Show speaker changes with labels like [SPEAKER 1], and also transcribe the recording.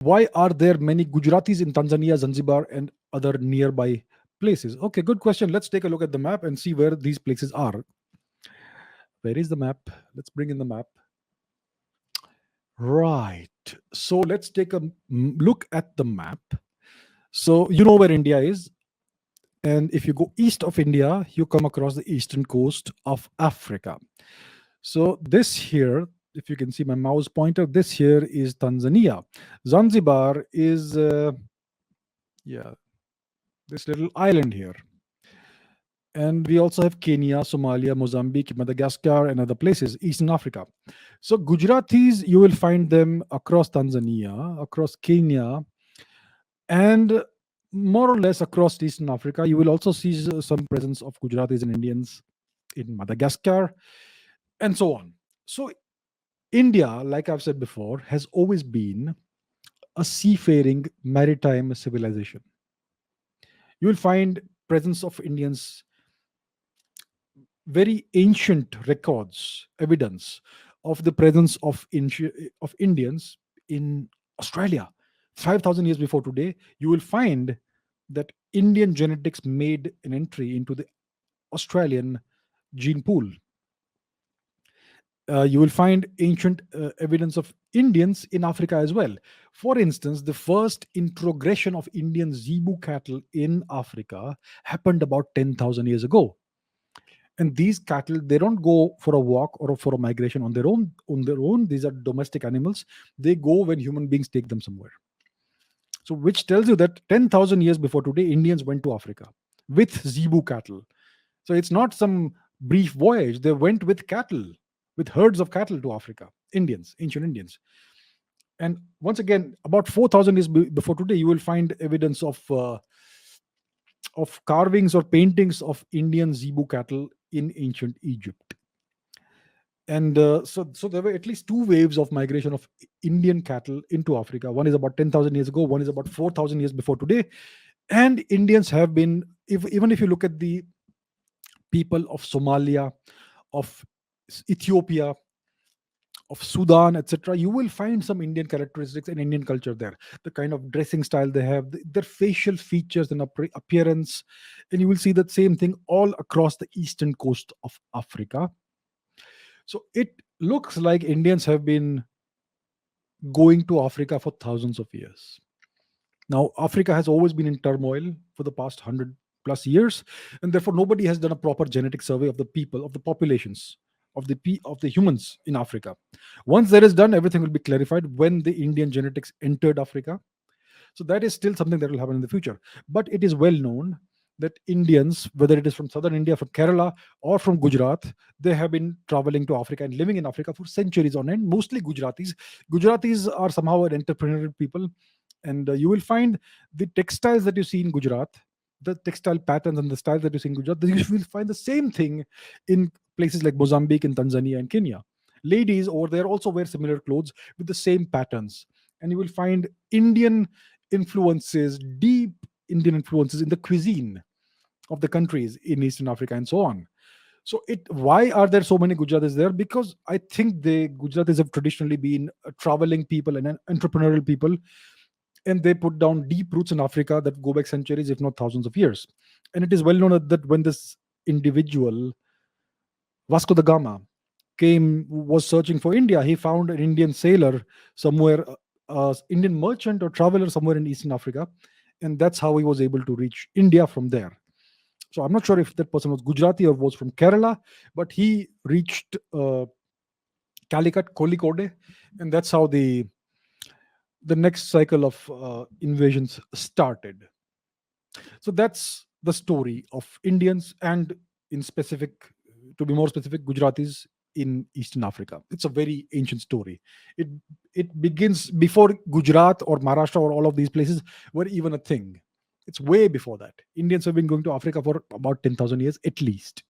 [SPEAKER 1] Why are there many Gujaratis in Tanzania, Zanzibar, and other nearby places? Okay, good question. Let's take a look at the map and see where these places are. Where is the map? Let's bring in the map. Right. So let's take a look at the map. So you know where India is. And if you go east of India, you come across the eastern coast of Africa. So this here, if you can see my mouse pointer, this here is Tanzania. Zanzibar is, yeah, this little island here. And we also have Kenya, Somalia, Mozambique, Madagascar, and other places, Eastern Africa. So Gujaratis, you will find them across Tanzania, across Kenya, and more or less across Eastern Africa. You will also see some presence of Gujaratis and Indians in Madagascar, and so on. So India, like I've said before, has always been a seafaring maritime civilization. You will find presence of Indians, very ancient records, evidence of the presence of Indians in Australia. 5,000 years before today, you will find that Indian genetics made an entry into the Australian gene pool. You will find ancient evidence of Indians in Africa as well. For instance, the first introgression of Indian zebu cattle in Africa happened about 10,000 years ago. And these cattle, they don't go for a walk or for a migration on their own. On their own, these are domestic animals. They go when human beings take them somewhere. So, which tells you that 10,000 years before today, Indians went to Africa with zebu cattle. So it's not some brief voyage. They went with cattle, with herds of cattle to Africa. Indians, ancient Indians. And once again, about 4,000 years before today, you will find evidence of carvings or paintings of Indian zebu cattle in ancient Egypt. And so there were at least two waves of migration of Indian cattle into Africa. One is about 10,000 years ago, one is about 4,000 years before today. And Indians have been, even if you look at the people of Somalia, of Ethiopia, of Sudan, etc., you will find some Indian characteristics and Indian culture there. The kind of dressing style they have, their facial features and appearance. And you will see that same thing all across the eastern coast of Africa. So it looks like Indians have been going to Africa for thousands of years. Now, Africa has always been in turmoil for the past 100 plus years, and therefore nobody has done a proper genetic survey of the people, of the populations, of the humans in Africa. Once that is done, everything will be clarified when the Indian genetics entered Africa. So that is still something that will happen in the future. But it is well known that Indians, whether it is from southern India, from Kerala, or from Gujarat, they have been traveling to Africa and living in Africa for centuries on end, mostly Gujaratis. Gujaratis are somehow an entrepreneurial people. And you will find the textiles that you see in Gujarat, the textile patterns and the styles that you see in Gujarat, you will find the same thing in places like Mozambique and Tanzania and Kenya. Ladies over there also wear similar clothes with the same patterns. And you will find Indian influences, deep Indian influences in the cuisine of the countries in Eastern Africa and so on. So why are there so many Gujaratis there? Because I think the Gujaratis have traditionally been traveling people and entrepreneurial people, and they put down deep roots in Africa that go back centuries, if not thousands of years. And it is well known that when this individual, Vasco da Gama, was searching for India, he found an Indian sailor somewhere, Indian merchant or traveler somewhere in Eastern Africa, and that's how he was able to reach India from there. So I'm not sure if that person was Gujarati or was from Kerala, but he reached Calicut, Kozhikode, and that's how the next cycle of invasions started. So that's the story of Indians, and in specific, to be more specific, Gujaratis in Eastern Africa. It's a very ancient story. It it begins before Gujarat or Maharashtra or all of these places were even a thing. It's way before that. Indians have been going to Africa for about 10,000 years at least.